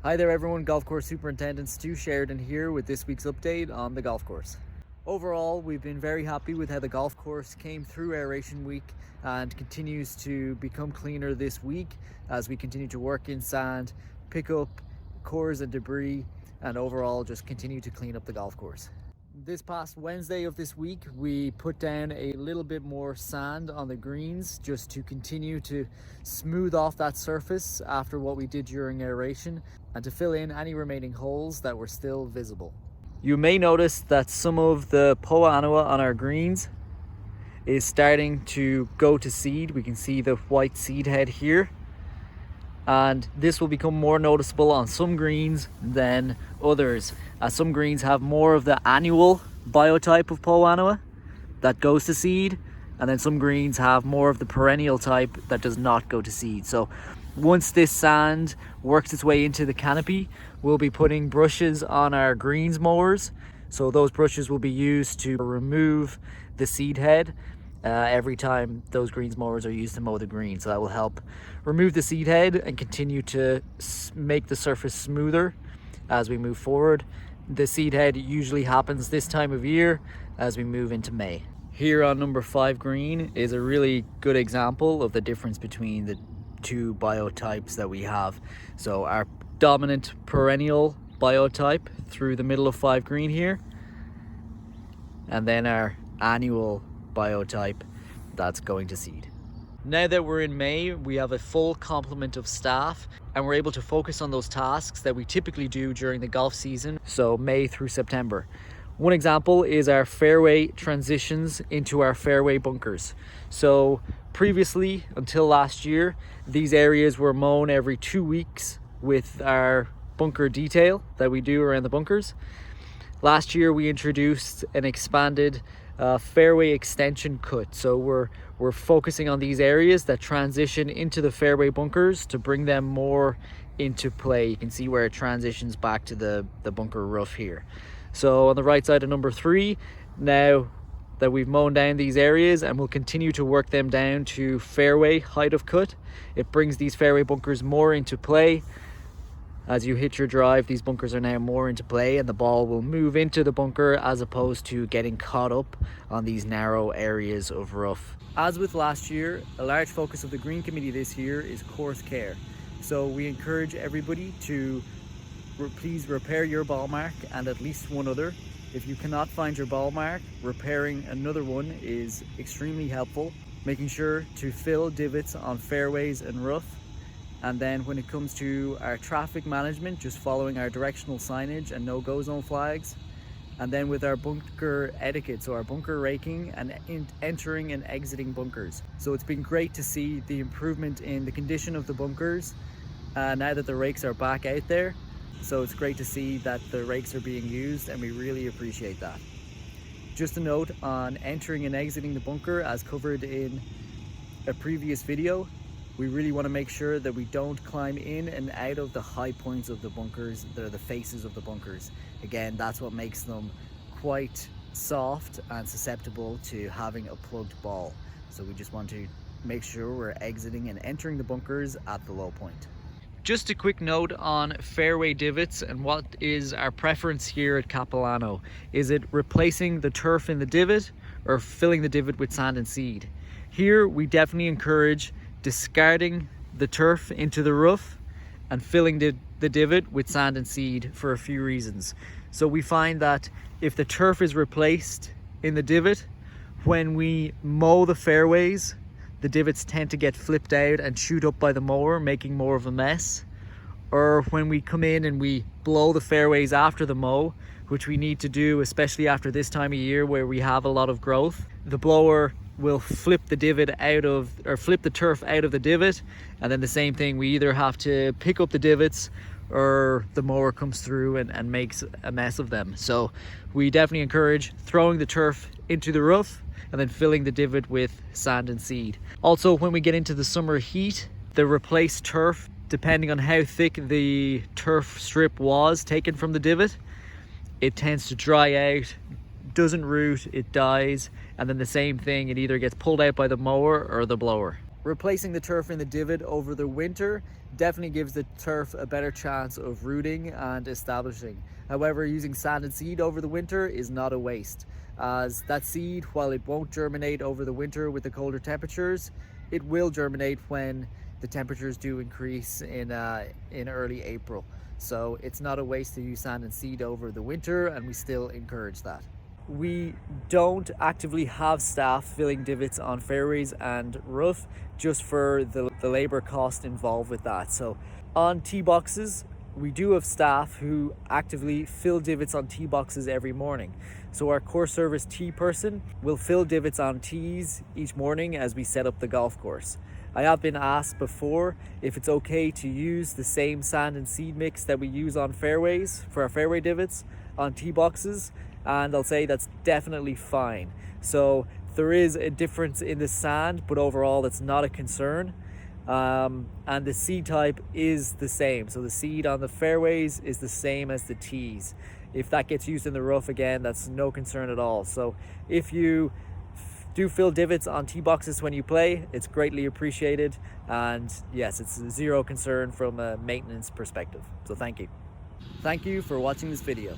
Hi there everyone, Golf Course Superintendent Stu Sheridan here with this week's update on the golf course. Overall, we've been very happy with how the golf course came through aeration week and continues to become cleaner this week as we continue to work in sand, pick up cores and debris, and overall just continue to clean up the golf course. This past Wednesday of this week, we put down a little bit more sand on the greens just to continue to smooth off that surface after what we did during aeration and to fill in any remaining holes that were still visible. You may notice that some of the poa annua on our greens is starting to go to seed. We can see the white seed head here, and this will become more noticeable on some greens than others, as some greens have more of the annual biotype of poa annua that goes to seed, and then some greens have more of the perennial type that does not go to seed. So once this sand works its way into the canopy, we'll be putting brushes on our greens mowers. So those brushes will be used to remove the seed head every time those greens mowers are used to mow the green. So that will help remove the seed head and continue to make the surface smoother as we move forward. The seed head usually happens this time of year as we move into May. Here on number 5 green is a really good example of the difference between the two biotypes that we have. So our dominant perennial biotype through the middle of 5 green here, and then our annual biotype that's going to seed. Now that we're in May, we have a full complement of staff and we're able to focus on those tasks that we typically do during the golf season, so May through September. One example is our fairway transitions into our fairway bunkers. So previously, until last year, these areas were mown every 2 weeks with our bunker detail that we do around the bunkers. Last year we introduced an expanded fairway extension cut. So we're focusing on these areas that transition into the fairway bunkers to bring them more into play. You can see where it transitions back to the bunker rough here. So on the right side of number 3, now that we've mown down these areas and we'll continue to work them down to fairway height of cut, it brings these fairway bunkers more into play. As you hit your drive, these bunkers are now more into play and the ball will move into the bunker as opposed to getting caught up on these narrow areas of rough. As with last year, a large focus of the Green Committee this year is course care. So we encourage everybody to please repair your ball mark and at least one other. If you cannot find your ball mark, repairing another one is extremely helpful. Making sure to fill divots on fairways and rough. And then when it comes to our traffic management, just following our directional signage and no-go zone flags. And then with our bunker etiquette, so our bunker raking and entering and exiting bunkers. So it's been great to see the improvement in the condition of the bunkers now that the rakes are back out there. So it's great to see that the rakes are being used and we really appreciate that. Just a note on entering and exiting the bunker, as covered in a previous video, we really want to make sure that we don't climb in and out of the high points of the bunkers, the faces of the bunkers. Again, that's what makes them quite soft and susceptible to having a plugged ball. So we just want to make sure we're exiting and entering the bunkers at the low point. Just a quick note on fairway divots and what is our preference here at Capilano. Is it replacing the turf in the divot or filling the divot with sand and seed? Here we definitely encourage discarding the turf into the rough and filling the divot with sand and seed for a few reasons. So we find that if the turf is replaced in the divot, when we mow the fairways, the divots tend to get flipped out and chewed up by the mower, making more of a mess. Or when we come in and we blow the fairways after the mow, which we need to do, especially after this time of year where we have a lot of growth, the blower will flip the divot out of, or flip the turf out of the divot. And then the same thing, we either have to pick up the divots or the mower comes through and makes a mess of them. So we definitely encourage throwing the turf into the rough and then filling the divot with sand and seed. Also, when we get into the summer heat, the replaced turf, depending on how thick the turf strip was taken from the divot, it tends to dry out, doesn't root, it dies, and then the same thing, it either gets pulled out by the mower or the blower. Replacing the turf in the divot over the winter definitely gives the turf a better chance of rooting and establishing. However, using sand and seed over the winter is not a waste, as that seed, while it won't germinate over the winter with the colder temperatures, it will germinate when the temperatures do increase in early April. So it's not a waste to use sand and seed over the winter, and we still encourage that. We don't actively have staff filling divots on fairways and rough, just for the labor cost involved with that. So on tee boxes, we do have staff who actively fill divots on tee boxes every morning. So our course service tee person will fill divots on tees each morning as we set up the golf course. I have been asked before if it's okay to use the same sand and seed mix that we use on fairways for our fairway divots on tee boxes, and I'll say that's definitely fine. So there is a difference in the sand, but overall that's not a concern. And the seed type is the same. So the seed on the fairways is the same as the tees. If that gets used in the rough, again, that's no concern at all. So if you do fill divots on tee boxes when you play, it's greatly appreciated. And yes, it's zero concern from a maintenance perspective. So thank you. Thank you for watching this video.